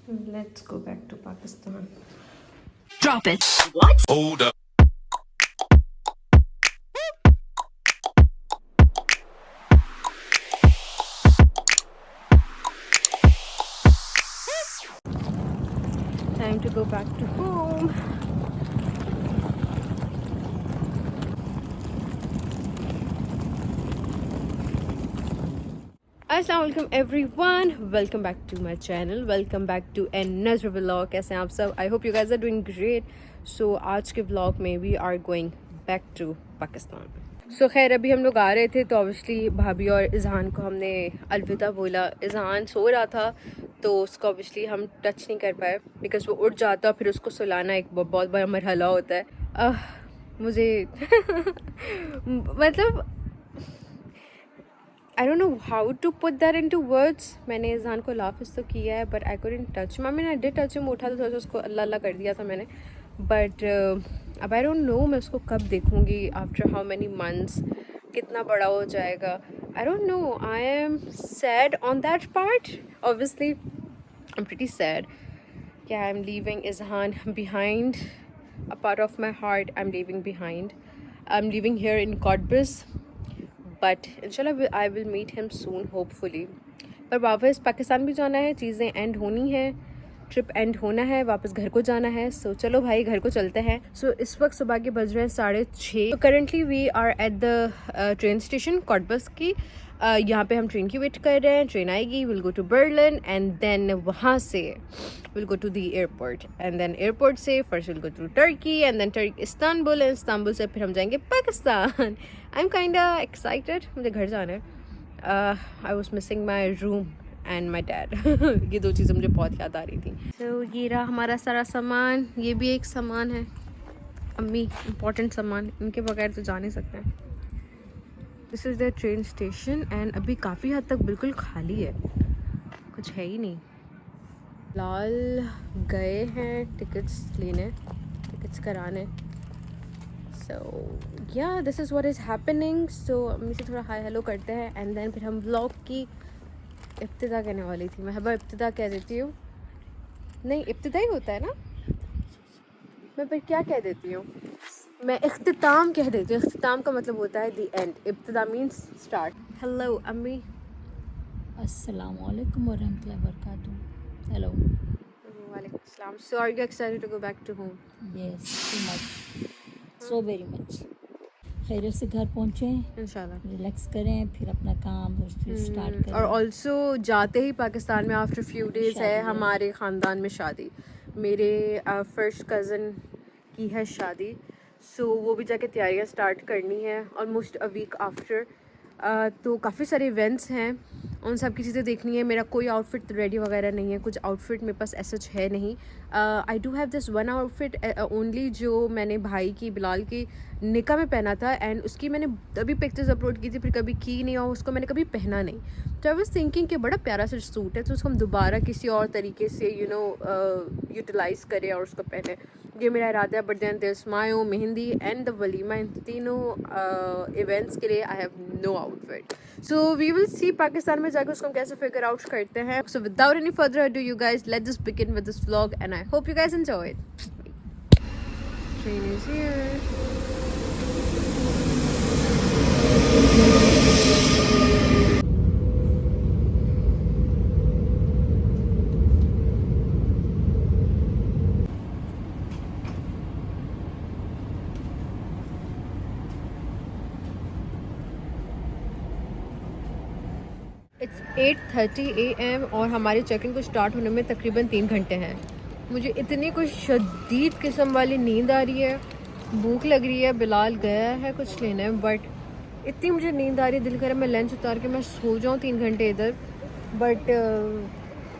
Let's go back to Pakistan. Drop it. What? Hold up. Time to go back to home. अस्सलाम वालेकुम everyone, welcome back to my channel, welcome back to another vlog. कैसे हैं आप सब? I hope you guys are doing great. So आज के vlog में we are going back to Pakistan. So खैर अभी हम लोग आ रहे थे तो ऑब्वियसली भाभी और इज़हान को हमने अलविदा बोला। इज़हान सो रहा था तो उसको ऑब्वियसली हम टच नहीं कर पाए बिकॉज वो उठ जाता, फिर उसको सुलाना एक बहुत बड़ा मरहला होता है। मुझे मतलब I don't know how to put that into words. मैंने इज़हान को लाफिस तो किया है but I couldn't touch him. I mean I did touch him, उठा तो थोड़ा सा उसको अल्लाह अल्लाह कर दिया था मैंने, बट अब आई डोंट नो मैं उसको कब देखूँगी, आफ्टर हाउ मैनी मंथ्स, कितना बड़ा हो जाएगा। I don't know, I am sad on that part. Obviously I am pretty sad कि I am leaving Izhan behind. A part of my heart I am leaving behind. I am living here in Cottbus but इंशाल्लाह I will meet him soon hopefully. पर वापस पाकिस्तान भी जाना है, चीज़ें and होनी है, ट्रिप एंड होना है, वापस घर को जाना है। सो चलो भाई घर को चलते हैं। सो इस वक्त सुबह के बज रहे हैं 6:30। Currently we are at the train station Cottbus की। यहाँ पे हम ट्रेन की वेट कर रहे हैं, ट्रेन आएगी, will go to Berlin and then वहाँ से will go to the airport and then airport से first will go to Turkey and then Turkey Istanbul and Istanbul से फिर हम जाएंगे Pakistan. I am kinda excited, मुझे घर जाना है। I was missing my room and my dad. ये दो चीज़ें मुझे बहुत याद आ रही थी। तो ये रहा हमारा सारा सामान, ये भी एक सामान है, अम्मी इम्पोर्टेंट सामान, इनके बगैर तो जा नहीं सकते हैं। This is the train station and अभी काफ़ी हद तक बिल्कुल खाली है, कुछ है ही नहीं। लाल गए हैं टिकट्स लेने, टिकट्स कराने। So yeah this is what is happening. So अम्मी से थोड़ा हाई हेलो करते हैं एंड देन फिर हम व्लॉग की इब्तिदा करने वाली थी। मैं हबा इब्तिदा कह देती हूँ, नहीं इब्तिदा ही होता है ना, मैं फिर क्या कह देती हूँ, मैं इख्तिताम कह देती हूँ। इख्तिताम का मतलब होता है दी एंड, इब्तिदा मीन्स स्टार्ट। हेलो अम्मी। अस्सलामु अलैकुम वरहमतुल्लाहि वबरकातुहू। हेलो। वालेकुम अस्सलाम। So are you excited to go back to home? Yes, too much, so very much. खैरियत से घर पहुँचे, इंशाल्लाह रिलैक्स करें, फिर अपना काम और फिर स्टार्ट करें। और ऑल्सो जाते ही पाकिस्तान में आफ्टर फ्यू डेज है हमारे ख़ानदान में शादी। मेरे फर्स्ट कज़न की है शादी, सो वो भी जाके तैयारियां स्टार्ट करनी है ऑलमोस्ट अ वीक आफ्टर। तो काफ़ी सारे इवेंट्स हैं, उन सब की चीज़ें देखनी है। मेरा कोई आउटफिट रेडी वगैरह नहीं है, कुछ आउटफिट मेरे पास ऐसा है नहीं। I do have this one outfit only जो मैंने भाई की बिलाल की निकाह में पहना था एंड उसकी मैंने अभी पिक्चर्स अपलोड की थी, फिर कभी की नहीं और उसको मैंने कभी पहना नहीं। तो आई वाज थिंकिंग कि बड़ा प्यारा सा सूट है तो उसको हम दोबारा किसी और तरीके से यूटिलाइज़ करें और उसको पहने। ये मेरा इरादा है। बट देन दिस मायो मेहंदी एंड द वलीमा, इन तीनों इवेंट्स के लिए I have no outfit. So we will see Pakistan में जाकर उसको हम कैसे फिगर आउट करते हैं। So without any further ado you guys let's just begin with this vlog and I hope you guys enjoy it. Train is here. It's 8:30 AM और हमारे check in को स्टार्ट होने में तकरीबन 3 घंटे हैं। मुझे इतनी कुछ शदीद किस्म वाली नींद आ रही है, भूख लग रही है, बिलाल गया है कुछ लेने, बट इतनी मुझे नींद आ रही है, दिल करे मैं लंच उतार के मैं सो जाऊँ 3 घंटे इधर। बट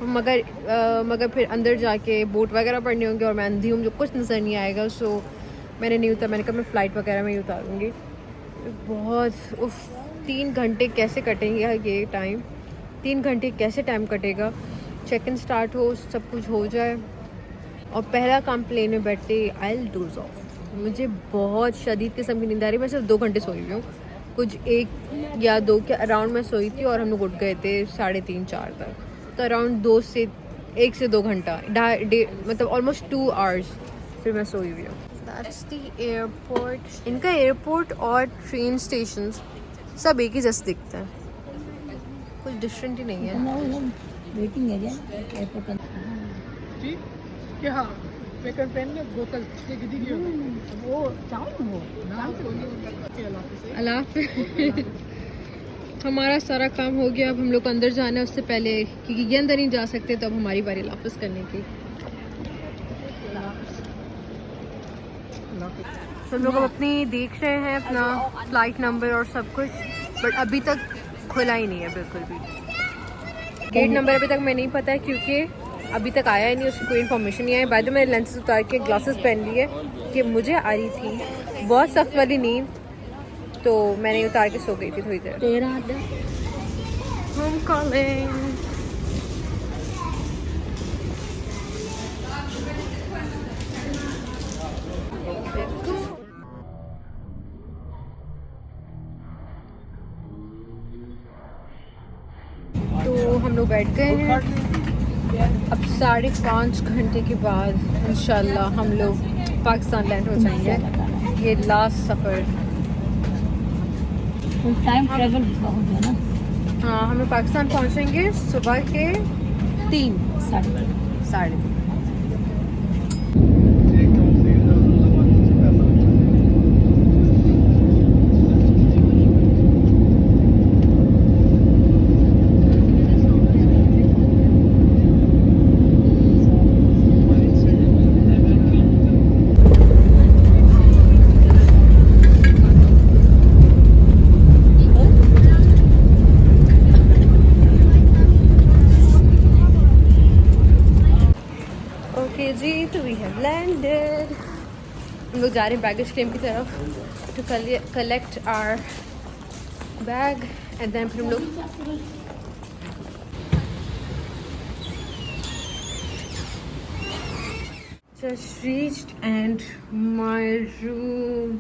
मगर फिर अंदर जाके बोट वगैरह पढ़नी होंगी और मैं अंधी हूँ, मुझे कुछ नज़र नहीं आएगा। सो मैंने नहीं उतारा, मैंने कहा मैं फ़्लाइट वगैरह में ही उतारूँगी। बहुत उफ, 3 घंटे कैसे कटेंगे ये टाइम, 3 घंटे कैसे टाइम कटेगा। चेक इन स्टार्ट हो, सब कुछ हो जाए और पहला काम प्लेन में बैठते आई विल डोज ऑफ। मुझे बहुत शदीद किस्म की नींद आ रही है। मैं सिर्फ 2 घंटे सोई हुई हूँ, कुछ 1 या 2 के अराउंड मैं सोई थी और हम लोग उठ गए थे 3:30 4 तक। तो अराउंड 2 से 1 से 2 घंटा मतलब ऑलमोस्ट 2 आवर्स फिर मैं सोई हुई हूँ। That's the airport. इनका एयरपोर्ट और ट्रेन स्टेशन सब एक ही जैसे दिखते हैं, कुछ डिफरेंट ही नहीं है। वेटिंग एरिया एयरपोर्ट का वो टाउन वो अल्लाह हाफ़िज़। हमारा सारा काम हो गया, अब हम लोग को अंदर जाना है उससे पहले, क्योंकि ये अंदर नहीं जा सकते, तो अब हमारी बारी अल्लाह हाफ़िज़ करने की। तो हम लोग अब अपनी देख रहे हैं अपना फ़्लाइट नंबर और सब कुछ, बट अभी तक खुला ही नहीं है बिल्कुल भी। गेट नंबर अभी तक मैं नहीं पता है, क्योंकि अभी तक आया ही नहीं, उसकी कोई इन्फॉर्मेशन नहीं आई। बाद में मैंने लेंसेज उतार के ग्लासेस पहन लिए कि मुझे आ रही थी बहुत सख्त वाली नींद, तो मैंने उतार के सो गई थी थोड़ी देर। तेरा Home calling. तो हम लोग बैठ गए हैं, अब 5.5 घंटे के बाद इंशाल्लाह हम लोग पाकिस्तान लैंड हो जाएंगे। ये लास्ट सफ़र। टाइम ट्रेवल हो गया ना। हाँ, हम लोग पाकिस्तान पहुंचेंगे सुबह के 3 साढ़े 3। ओके जी, तो वी हैव लैंडेड। हम लोग जा रहे हैं बैगेज क्लेम की तरफ to collect our bag and then फिर हम लोग just reached and my room.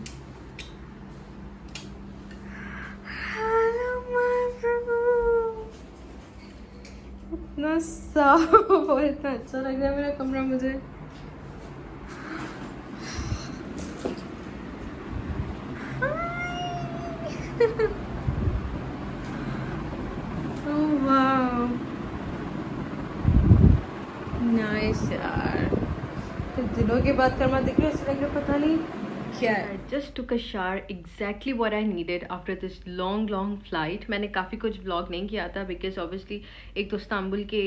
Hello my room. इतना साफ और इतना अच्छा लग रहा है मेरा कमरा मुझे। Oh wow, nice यार। तो दिनों के बाद कमरा दिख रहा है, ऐसा लग रहा है पता नहीं क्या है। Just took a shower, exactly what I needed after this long flight. मैंने काफ़ी कुछ व्लॉग नहीं किया था बिकॉज ऑब्वियसली एक तो इस्तांबुल के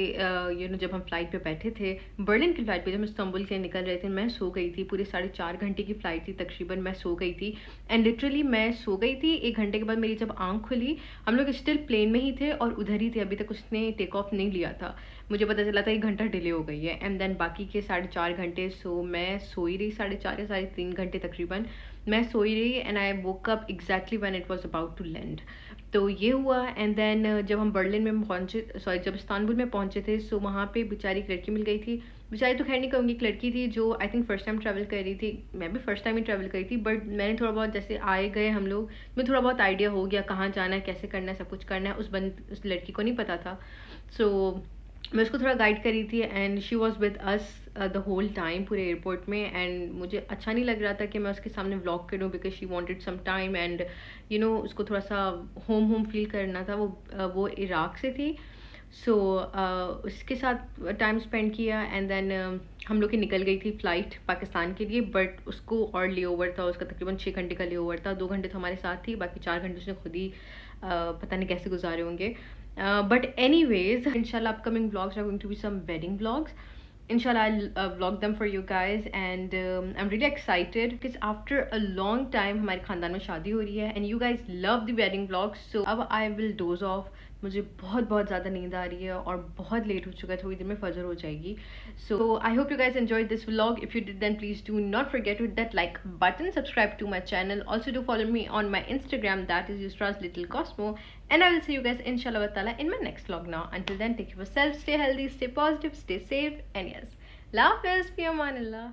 जब हम फ्लाइट पे बैठे थे, बर्लिन की फ़्लाइट पे जब हम इस्तांबुल से निकल रहे थे, मैं सो गई थी। पूरे 4.5 घंटे की फ़्लाइट थी तकरीबन, मैं सो गई थी। एंड लिटरली मैं सो गई थी, 1 घंटे के बाद मेरी जब आँख खुली, हम लोग स्टिल प्लेन में ही थे और उधर ही थे, अभी तक उसने टेक ऑफ नहीं लिया था। मुझे पता चला था 1 घंटा डिले हो गई है। एंड देन बाकी के 4.5 घंटे मैं सोई रही, 4.5 या 3.5 घंटे तकरीबन मैं सोई रही। And I woke up exactly when it was about to land. तो ये हुआ। एंड देन जब हम बर्लिन में पहुंचे, सॉरी जब इस्तांबुल में पहुंचे थे, सो वहाँ पे बेचारी एक लड़की मिल गई थी। बेचारी तो खैर नहीं कहूँगी, एक लड़की थी जो I think first time travel कर रही थी। मैं भी फर्स्ट टाइम ही ट्रैवल करी थी, बट मैंने थोड़ा बहुत जैसे आए गए हम लोग, मुझे थोड़ा बहुत आइडिया हो गया कहाँ जाना है, कैसे करना है, सब कुछ करना है। उस लड़की को नहीं पता था, सो मैं उसको थोड़ा गाइड करी थी। And she was with us the whole time पूरे एयरपोर्ट में। एंड मुझे अच्छा नहीं लग रहा था कि मैं उसके सामने व्लॉग करूँ because she wanted some time and उसको थोड़ा सा होम फील करना था। वो इराक से थी, सो उसके साथ टाइम स्पेंड किया। एंड देन हम लोग की निकल गई थी फ़्लाइट पाकिस्तान के लिए, बट उसको और ले ओवर था, उसका तकरीबन 6 घंटे का ले ओवर था। 2 घंटे तो हमारे साथ थी, बाकी 4 घंटे उसने खुद ही पता नहीं कैसे गुजारे होंगे। But anyways, inshallah upcoming vlogs are going to be some wedding vlogs. Inshallah I'll vlog them for you guys and I'm really excited because after a long time हमारे खानदान में शादी हो रही है and you guys love the wedding vlogs, so अब I will doze off. मुझे बहुत ज़्यादा नींद आ रही है और बहुत लेट हो चुका है, थोड़ी देर में फजर हो जाएगी। So I hope you guys enjoyed this vlog. If you did, then please do not forget to hit that like button, subscribe to my channel. Also do follow me on my Instagram, that is Yusra's Little Cosmo. And I will see you guys inshallah ta'ala in my next vlog now. Until then, take care of yourself, stay healthy, stay positive, stay safe, and yes, love is fi amanillah.